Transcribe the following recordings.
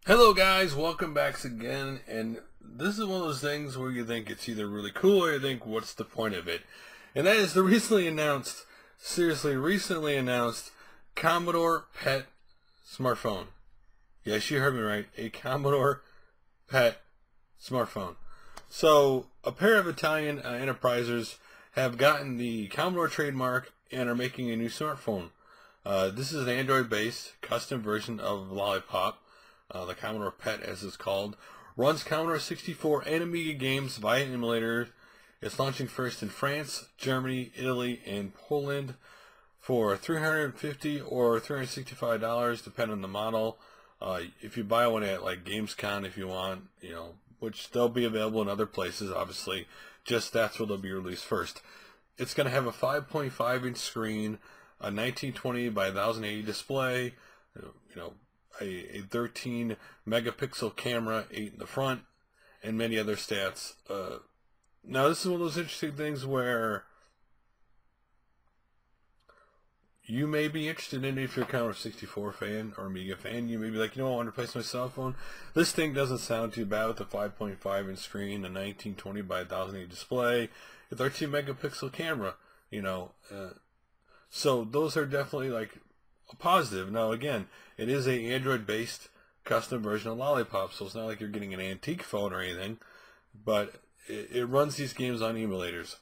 Hello guys, welcome back again, and this is one of those things where you think it's either really cool or you think what's the point of it, and that is the recently announced Commodore PET smartphone. Yes, you heard me right, a Commodore PET smartphone. So a pair of Italian enterprisers have gotten the Commodore trademark and are making a new smartphone. This is an Android based custom version of Lollipop. The Commodore PET, as it's called, runs Commodore 64 and Amiga games via emulator. It's launching first in France, Germany, Italy, and Poland for $350 or $365, depending on the model. If you buy one at like GamesCon, if you want, which they'll be available in other places, obviously. Just that's where they'll be released first. It's going to have a 5.5-inch screen, a 1920 by 1080 display, a 13 megapixel camera, 8 in the front, and many other stats. Now this is one of those interesting things where you may be interested in it if you're a Commodore 64 fan or Amiga fan. You may be like, I want to replace my cell phone. This thing doesn't sound too bad with a 5.5-inch screen, a 1920 by 1080 display, a 13 megapixel camera, so those are definitely like a positive. Now again, it is a Android based custom version of Lollipop, so it's not like you're getting an antique phone or anything, but it runs these games on emulators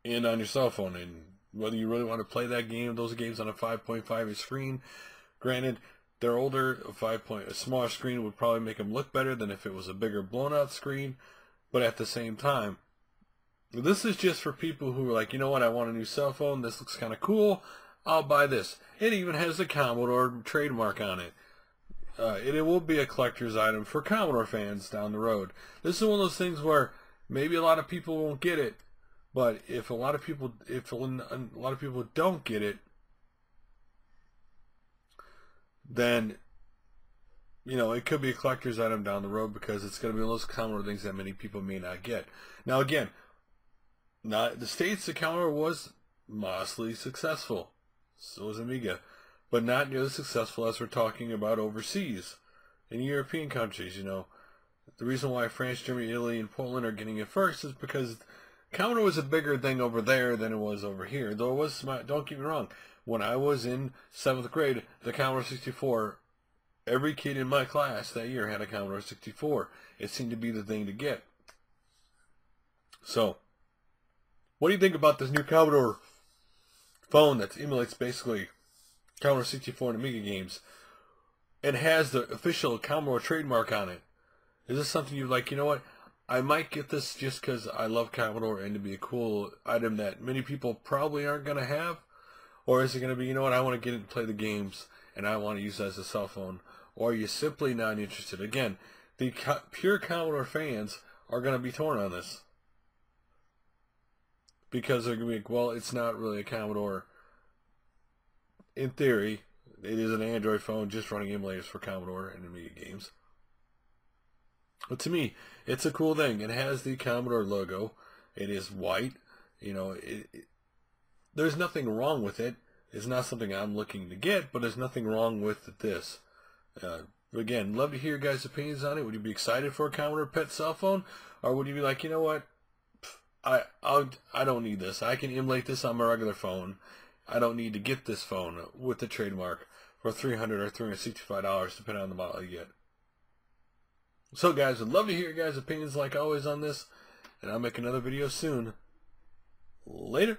and on your cell phone. And whether you really want to play those games on a 5.5-inch screen, granted they're older, a smaller screen would probably make them look better than if it was a bigger blown out screen, but at the same time, this is just for people who are like, I want a new cell phone, this looks kind of cool, I'll buy this. It even has the Commodore trademark on it. It will be a collector's item for Commodore fans down the road. This is one of those things where maybe a lot of people won't get it, but if a lot of people don't get it, then it could be a collector's item down the road because it's going to be one of those Commodore things that many people may not get. Now again, the States, the Commodore was modestly successful. So was Amiga, but not nearly as successful as we're talking about overseas in European countries. The reason why France, Germany, Italy, and Poland are getting it first is because Commodore was a bigger thing over there than it was over here. Though it was, don't get me wrong, when I was in 7th grade, the Commodore 64, every kid in my class that year had a Commodore 64. It seemed to be the thing to get. So, what do you think about this new Commodore phone that emulates basically Commodore 64 and Amiga games and has the official Commodore trademark on it? Is this something you're like, I might get this just because I love Commodore and to be a cool item that many people probably aren't going to have? Or is it going to be, I want to get it and play the games and I want to use it as a cell phone? Or are you simply not interested? Again, the pure Commodore fans are going to be torn on this, because they're going to be like, well, it's not really a Commodore. In theory, it is an Android phone just running emulators for Commodore and Amiga games. But to me, it's a cool thing. It has the Commodore logo. It is white. There's nothing wrong with it. It's not something I'm looking to get, but there's nothing wrong with this. Again, love to hear your guys' opinions on it. Would you be excited for a Commodore PET cell phone? Or would you be like, what? I don't need this. I can emulate this on my regular phone. I don't need to get this phone with the trademark for $300 or $365, depending on the model you get. So guys, I'd love to hear your guys' opinions like always on this, and I'll make another video soon. Later.